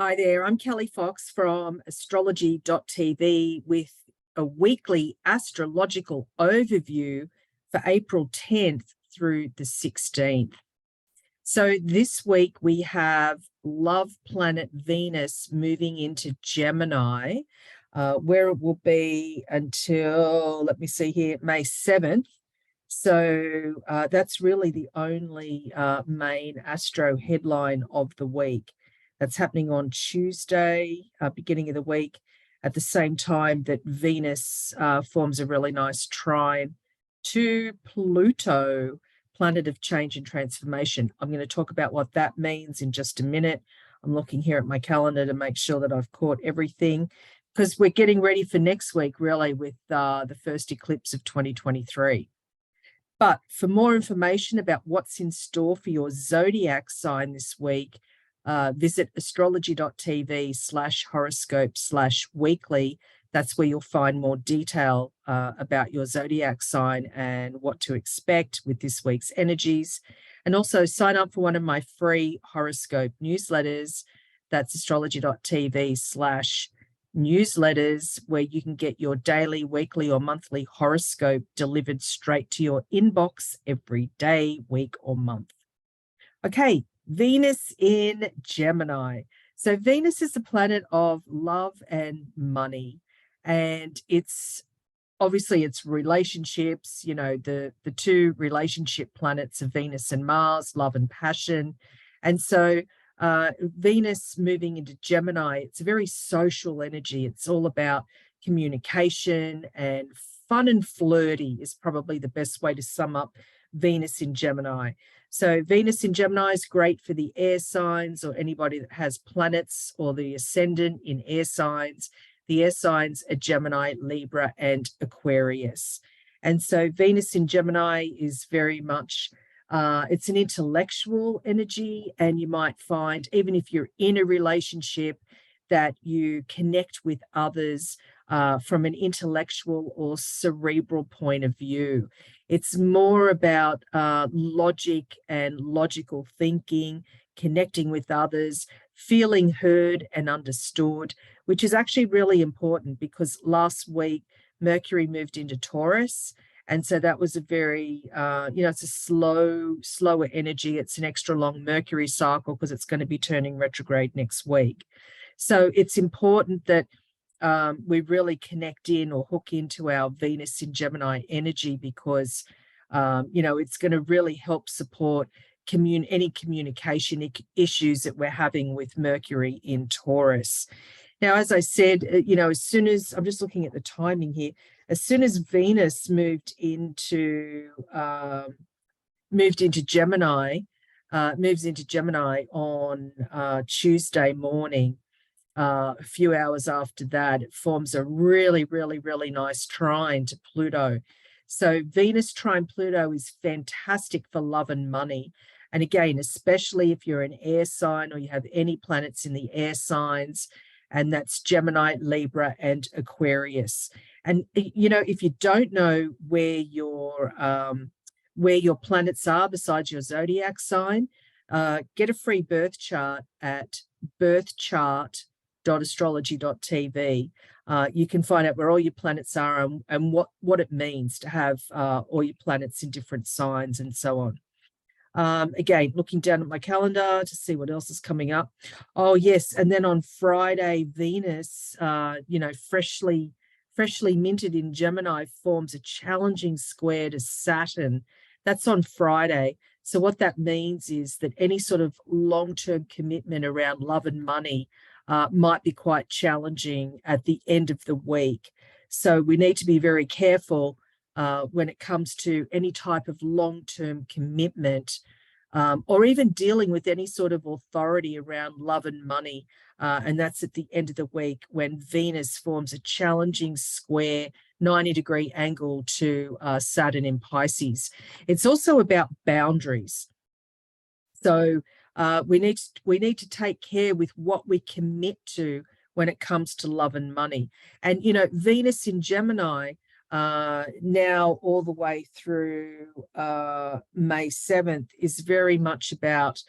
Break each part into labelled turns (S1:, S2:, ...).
S1: Hi there, I'm Kelli Fox from astrology.tv with a weekly astrological overview for April 10th through the 16th. So this week we have love planet Venus moving into Gemini, where it will be until, let me see here, May 7th. So that's really the only main astro headline of the week. That's happening on Tuesday, beginning of the week, at the same time that Venus forms a really nice trine to Pluto, planet of change and transformation. I'm going to talk about what that means in just a minute. I'm looking here at my calendar to make sure that I've caught everything, because we're getting ready for next week, really, with the first eclipse of 2023. But for more information about what's in store for your zodiac sign this week, visit astrology.tv/horoscope/weekly. That's where you'll find more detail about your zodiac sign and what to expect with this week's energies. And also sign up for one of my free horoscope newsletters. That's astrology.tv/newsletters, where you can get your daily, weekly, or monthly horoscope delivered straight to your inbox every day, week, or month. Okay, Venus in Gemini. So Venus is the planet of love and money, and it's obviously it's relationships, the two relationship planets of Venus and Mars, love and passion. And so Venus moving into Gemini, it's a very social energy. It's all about communication, and fun and flirty is probably the best way to sum up Venus in Gemini. So Venus in Gemini is great for the air signs or anybody that has planets or the ascendant in air signs. The air signs are Gemini, Libra, and Aquarius. And so Venus in Gemini is very much, it's an intellectual energy, and you might find, even if you're in a relationship, that you connect with others from an intellectual or cerebral point of view. It's more about logic and logical thinking, connecting with others, feeling heard and understood, which is actually really important because last week Mercury moved into Taurus. And so that was a very, it's a slower energy. It's an extra long Mercury cycle because it's going to be turning retrograde next week. So it's important that we really connect in or hook into our Venus in Gemini energy, because, it's going to really help support any communication issues that we're having with Mercury in Taurus. Now, as I said, as soon as, I'm just looking at the timing here, as soon as Venus moved into Gemini, moves into Gemini on Tuesday morning, a few hours after that, it forms a really, really, really nice trine to Pluto. So Venus trine Pluto is fantastic for love and money. And again, especially if you're an air sign or you have any planets in the air signs, and that's Gemini, Libra, and Aquarius. And, if you don't know where your planets are besides your zodiac sign, get a free birth chart at birthchart.astrology.tv. You can find out where all your planets are and what it means to have all your planets in different signs and so on. Again, looking down at my calendar to see what else is coming up. Oh, yes. And then on Friday, Venus, freshly minted in Gemini, forms a challenging square to Saturn. That's on Friday. So what that means is that any sort of long-term commitment around love and money might be quite challenging at the end of the week. So we need to be very careful when it comes to any type of long-term commitment, or even dealing with any sort of authority around love and money. And that's at the end of the week when Venus forms a challenging square 90-degree angle to Saturn in Pisces. It's also about boundaries. So we need to take care with what we commit to when it comes to love and money. And, Venus in Gemini, now all the way through May 7th, is very much about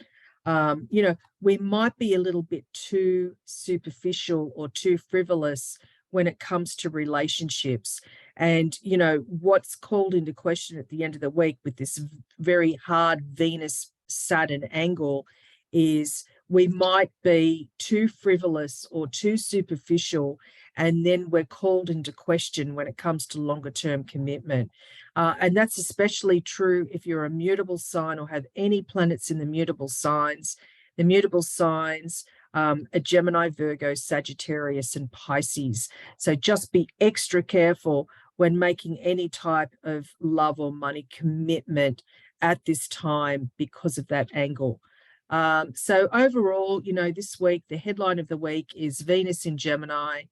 S1: We might be a little bit too superficial or too frivolous when it comes to relationships. And, what's called into question at the end of the week with this very hard Venus-Saturn angle is we might be too frivolous or too superficial, and then we're called into question when it comes to longer-term commitment. And that's especially true if you're a mutable sign or have any planets in the mutable signs. The mutable signs are Gemini, Virgo, Sagittarius, and Pisces. So just be extra careful when making any type of love or money commitment at this time because of that angle. So overall, this week, the headline of the week is Venus in Gemini,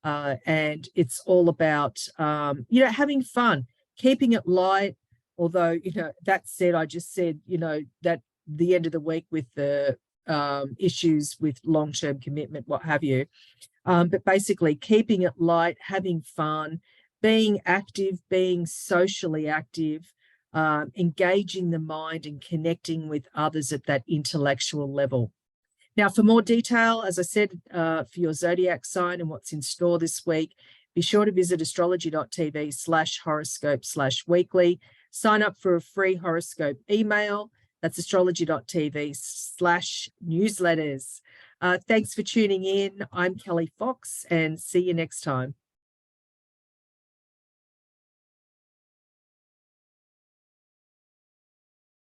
S1: and it's all about, having fun, keeping it light. Although, that said, I just said, that the end of the week with the issues with long-term commitment, what have you. But basically keeping it light, having fun, being active, being socially active, engaging the mind and connecting with others at that intellectual level. Now, for more detail, as I said, for your zodiac sign and what's in store this week, be sure to visit astrology.tv/horoscope/weekly. Sign up for a free horoscope email. That's astrology.tv/newsletters. Thanks for tuning in. I'm Kelli Fox, and see you next time.